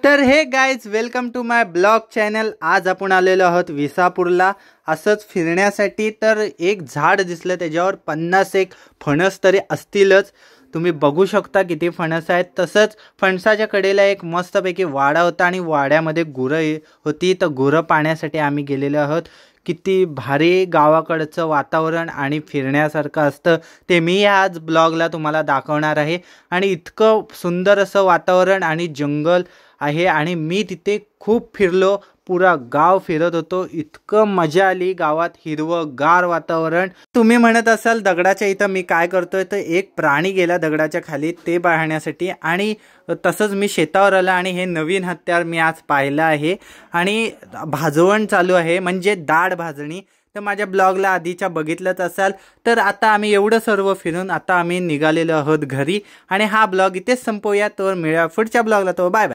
तर hey guys welcome to my blog channel. आज आपण आलेलो आहोत विसापूरला असंच फिरण्यासाठी। तर एक झाड दिसलं त्याच्यावर 50 फणस तरी असतीलच। तुम्ही बघू शकता किती फणस आहेत। तसंच फणसाच्या कडेला एक मस्तपैकी वाडा होता आणि वाड्यामध्ये गुरं होती। तर गुरं पाण्यासाठी आम्ही गेलेलो आहोत। किती भारी गावाकडचं वातावरण आणि फिरण्यासारखं असतं ते मी आज ब्लॉगला तुम्हाला दाखवणार आहे। आणि इतकं सुंदर असं वातावरण आणि जंगल आहे आणि मी तिथे खूप फिरलो, पुरा गाव फिरत होतो। इतकं मजा आली गावात, हिरवंगार वातावरण। तुम्ही म्हणत असाल दगडाच्या इथं मी काय करतोय, तर एक प्राणी गेला दगडाच्या खाली ते पाहण्यासाठी। आणि तसंच मी शेतावर आला आणि हे नवीन हत्यार मी आज पाहिलं आहे। आणि भाजवण चालू आहे, म्हणजे दाढ भाजणी। तर माझ्या ब्लॉगला आधीच्या बघितलंच असाल। तर आता आम्ही एवढं सर्व फिरून आता आम्ही निघालेलो आहोत घरी। आणि हा ब्लॉग इथेच संपवूया। तर मिळूया पुढच्या ब्लॉगला। तो बाय बाय।